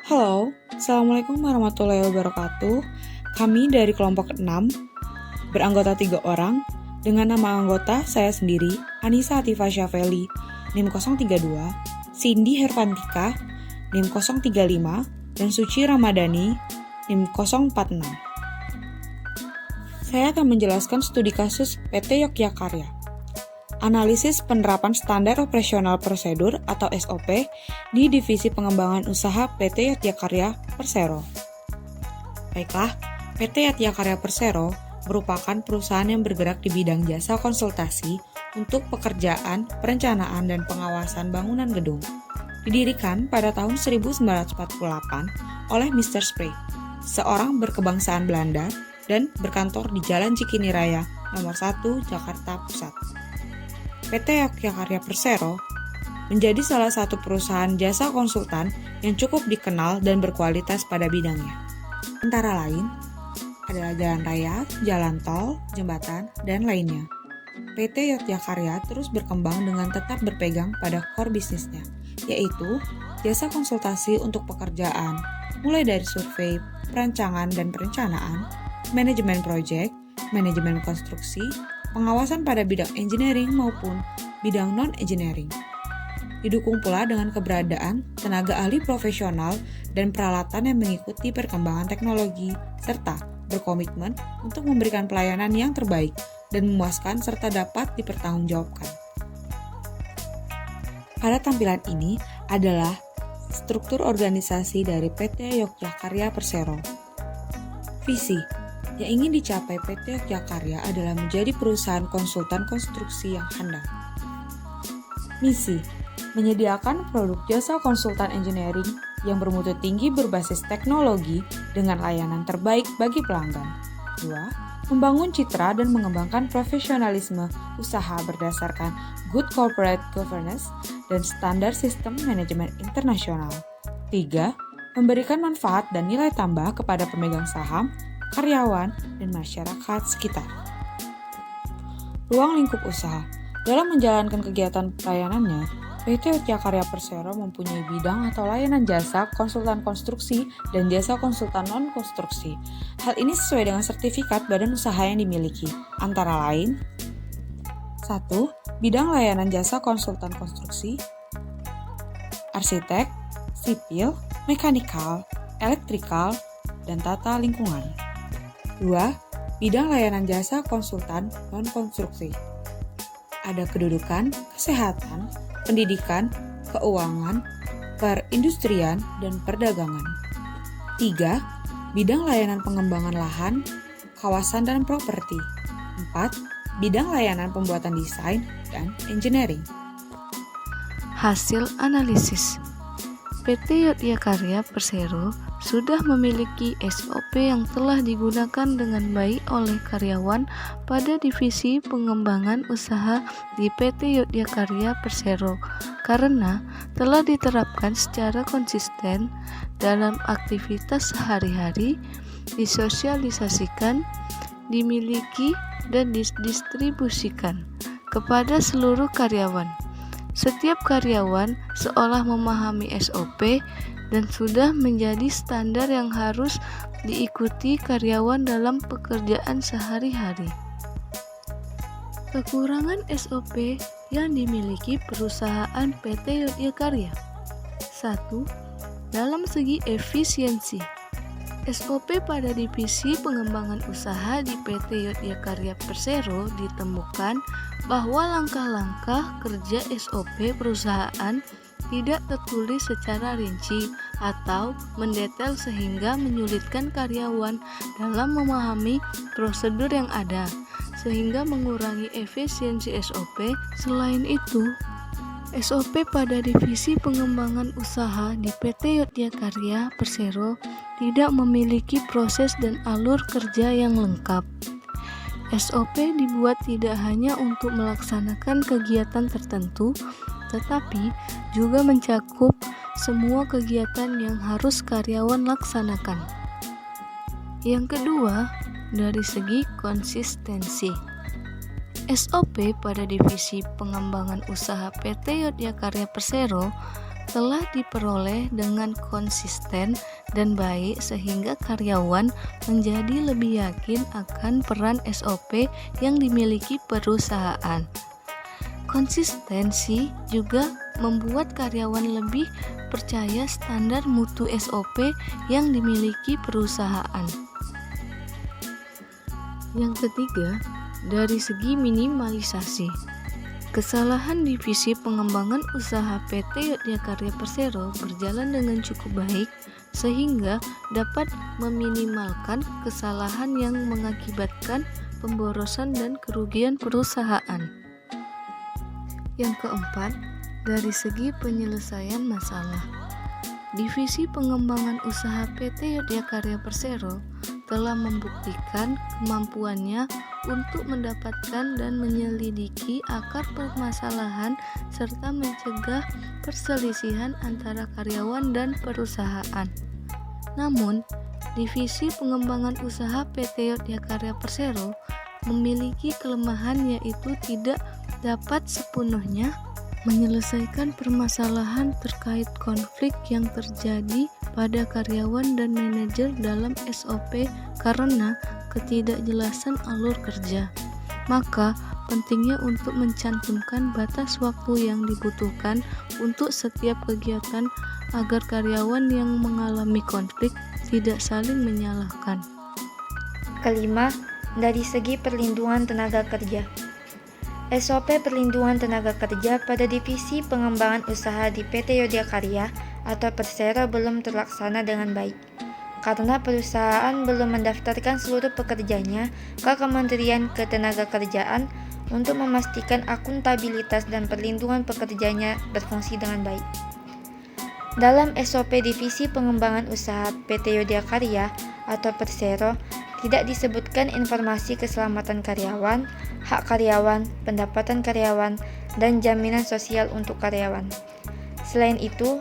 Halo, Assalamualaikum warahmatullahi wabarakatuh. Kami dari kelompok 6, beranggota 3 orang, dengan nama anggota saya sendiri, Anissa Atifa Syafeli, NIM 032, Cindy Hervantika, NIM 035, dan Suci Ramadhani, NIM 046. Saya akan menjelaskan studi kasus PT Yogyakarya. Analisis penerapan standar operasional prosedur atau SOP di Divisi Pengembangan Usaha PT Yogyakarya Persero. Baiklah, PT Yogyakarya Persero merupakan perusahaan yang bergerak di bidang jasa konsultasi untuk pekerjaan, perencanaan, dan pengawasan bangunan gedung. Didirikan pada tahun 1948 oleh Mr. Sprey, seorang berkebangsaan Belanda dan berkantor di Jalan Cikini Raya, nomor 1, Jakarta Pusat. PT Yogyakarya Persero menjadi salah satu perusahaan jasa konsultan yang cukup dikenal dan berkualitas pada bidangnya. Antara lain adalah jalan raya, jalan tol, jembatan, dan lainnya. PT Yogyakarya terus berkembang dengan tetap berpegang pada core bisnisnya, yaitu jasa konsultasi untuk pekerjaan, mulai dari survei, perancangan dan perencanaan, manajemen proyek, manajemen konstruksi, pengawasan pada bidang engineering maupun bidang non-engineering. Didukung pula dengan keberadaan tenaga ahli profesional dan peralatan yang mengikuti perkembangan teknologi, serta berkomitmen untuk memberikan pelayanan yang terbaik dan memuaskan serta dapat dipertanggungjawabkan. Pada tampilan ini adalah struktur organisasi dari PT Yogyakarya Persero. Visi yang ingin dicapai PT Yogyakarya adalah menjadi perusahaan konsultan konstruksi yang handal. Misi, menyediakan produk jasa konsultan engineering yang bermutu tinggi berbasis teknologi dengan layanan terbaik bagi pelanggan. 2. Membangun citra dan mengembangkan profesionalisme usaha berdasarkan good corporate governance dan standar sistem manajemen internasional. 3. Memberikan manfaat dan nilai tambah kepada pemegang saham, karyawan, dan masyarakat sekitar. Ruang lingkup usaha. Dalam menjalankan kegiatan pelayanannya, PT Yogyakarya Persero mempunyai bidang atau layanan jasa konsultan konstruksi dan jasa konsultan non-konstruksi. Hal ini sesuai dengan sertifikat badan usaha yang dimiliki, antara lain 1. Bidang layanan jasa konsultan konstruksi, arsitek, sipil, mekanikal, elektrikal, dan tata lingkungan. 2. Bidang layanan jasa konsultan non-konstruksi. Ada kedudukan, kesehatan, pendidikan, keuangan, perindustrian, dan perdagangan. 3. Bidang layanan pengembangan lahan, kawasan dan properti. 4. Bidang layanan pembuatan desain dan engineering. Hasil analisis. PT Yogyakarya Persero sudah memiliki SOP yang telah digunakan dengan baik oleh karyawan pada divisi pengembangan usaha di PT Yogyakarya Persero karena telah diterapkan secara konsisten dalam aktivitas sehari-hari, disosialisasikan, dimiliki, dan didistribusikan kepada seluruh karyawan. Setiap karyawan seolah memahami SOP dan sudah menjadi standar yang harus diikuti karyawan dalam pekerjaan sehari-hari. Kekurangan SOP yang dimiliki perusahaan PT Yogyakarya. 1. Dalam segi efisiensi. SOP pada divisi pengembangan usaha di PT Yogyakarya Persero ditemukan bahwa langkah-langkah kerja SOP perusahaan tidak tertulis secara rinci atau mendetail sehingga menyulitkan karyawan dalam memahami prosedur yang ada, sehingga mengurangi efisiensi SOP. Selain itu, SOP pada divisi pengembangan usaha di PT Yogyakarya Persero tidak memiliki proses dan alur kerja yang lengkap. SOP dibuat tidak hanya untuk melaksanakan kegiatan tertentu, tetapi juga mencakup semua kegiatan yang harus karyawan laksanakan. Yang kedua, dari segi konsistensi. SOP pada divisi pengembangan usaha PT Yogyakarya Persero telah diperoleh dengan konsisten dan baik sehingga karyawan menjadi lebih yakin akan peran SOP yang dimiliki perusahaan. Konsistensi juga membuat karyawan lebih percaya standar mutu SOP yang dimiliki perusahaan. Yang ketiga, dari segi minimalisasi. Kesalahan divisi pengembangan usaha PT Yogyakarya Persero berjalan dengan cukup baik sehingga dapat meminimalkan kesalahan yang mengakibatkan pemborosan dan kerugian perusahaan. Yang keempat, dari segi penyelesaian masalah. Divisi pengembangan usaha PT Yogyakarya Persero telah membuktikan kemampuannya untuk mendapatkan dan menyelidiki akar permasalahan serta mencegah perselisihan antara karyawan dan perusahaan. Namun, divisi pengembangan usaha PT Yogyakarya Persero memiliki kelemahan yaitu tidak dapat sepenuhnya menyelesaikan permasalahan terkait konflik yang terjadi pada karyawan dan manajer dalam SOP karena ketidakjelasan alur kerja. Maka, pentingnya untuk mencantumkan batas waktu yang dibutuhkan untuk setiap kegiatan agar karyawan yang mengalami konflik tidak saling menyalahkan. Kelima, dari segi perlindungan tenaga kerja. SOP perlindungan tenaga kerja pada divisi pengembangan usaha di PT Yogyakarya atau Persero belum terlaksana dengan baik karena perusahaan belum mendaftarkan seluruh pekerjanya ke Kementerian Ketenagakerjaan untuk memastikan akuntabilitas dan perlindungan pekerjanya berfungsi dengan baik. Dalam SOP divisi pengembangan usaha PT Yogyakarya atau Persero tidak disebutkan informasi keselamatan karyawan, hak karyawan, pendapatan karyawan, dan jaminan sosial untuk karyawan. Selain itu,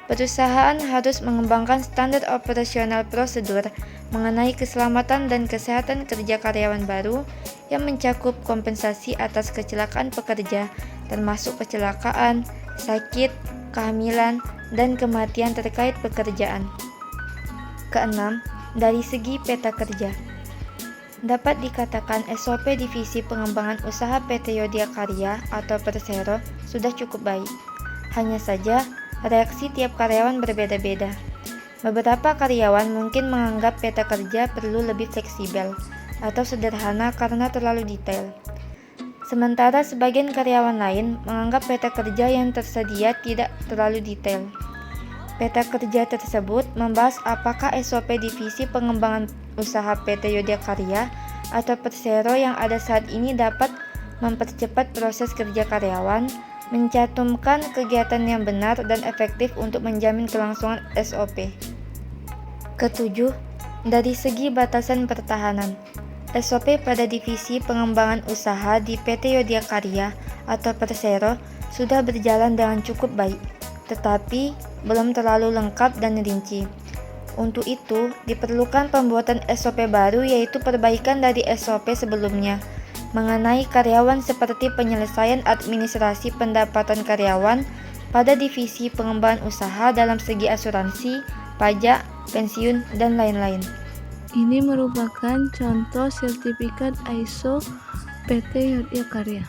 perusahaan harus mengembangkan standar operasional prosedur mengenai keselamatan dan kesehatan kerja karyawan baru yang mencakup kompensasi atas kecelakaan pekerja, termasuk kecelakaan, sakit, kehamilan, dan kematian terkait pekerjaan. Keenam, dari segi peta kerja. Dapat dikatakan SOP divisi pengembangan usaha PT Yogyakarya atau Persero sudah cukup baik. Hanya saja, reaksi tiap karyawan berbeda-beda. Beberapa karyawan mungkin menganggap peta kerja perlu lebih fleksibel atau sederhana karena terlalu detail. Sementara sebagian karyawan lain menganggap peta kerja yang tersedia tidak terlalu detail. Peta kerja tersebut membahas apakah SOP divisi pengembangan usaha PT Yogyakarya atau Persero yang ada saat ini dapat mempercepat proses kerja karyawan, mencantumkan kegiatan yang benar dan efektif untuk menjamin kelangsungan SOP. Ketujuh, dari segi batasan pertahanan. SOP pada divisi pengembangan usaha di PT Yogyakarya atau Persero sudah berjalan dengan cukup baik, tetapi belum terlalu lengkap dan rinci. Untuk itu, diperlukan pembuatan SOP baru yaitu perbaikan dari SOP sebelumnya mengenai karyawan seperti penyelesaian administrasi pendapatan karyawan pada divisi pengembangan usaha dalam segi asuransi, pajak, pensiun, dan lain-lain. Ini merupakan contoh sertifikat ISO PT Yogyakarya.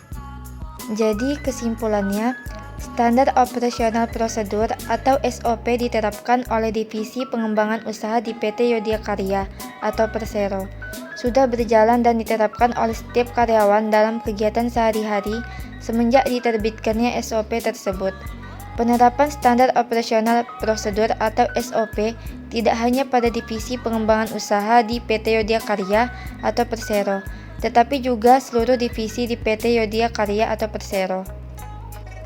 Jadi kesimpulannya, standar operasional prosedur atau SOP diterapkan oleh divisi pengembangan usaha di PT Yogyakarya atau Persero sudah berjalan dan diterapkan oleh setiap karyawan dalam kegiatan sehari-hari semenjak diterbitkannya SOP tersebut. Penerapan standar operasional prosedur atau SOP tidak hanya pada divisi pengembangan usaha di PT Yogyakarya atau Persero, tetapi juga seluruh divisi di PT Yogyakarya atau Persero.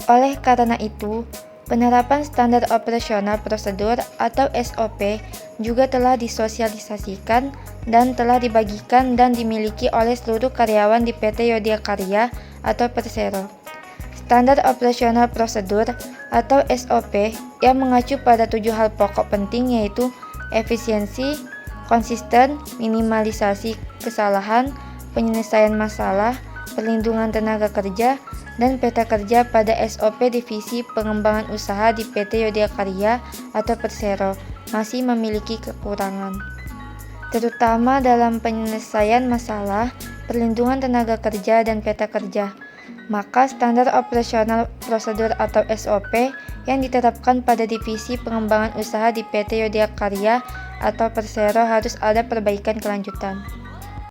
Oleh karena itu, penerapan standar operasional prosedur atau SOP juga telah disosialisasikan dan telah dibagikan dan dimiliki oleh seluruh karyawan di PT Yogyakarya atau Persero. Standar operasional prosedur atau SOP yang mengacu pada 7 hal pokok penting yaitu efisiensi, konsisten, minimalisasi kesalahan, penyelesaian masalah, perlindungan tenaga kerja, dan peta kerja pada SOP Divisi Pengembangan Usaha di PT Yodiakarya atau Persero masih memiliki kekurangan, terutama dalam penyelesaian masalah perlindungan tenaga kerja dan peta kerja. Maka standar operasional prosedur atau SOP yang diterapkan pada Divisi Pengembangan Usaha di PT Yodiakarya atau Persero harus ada perbaikan kelanjutan.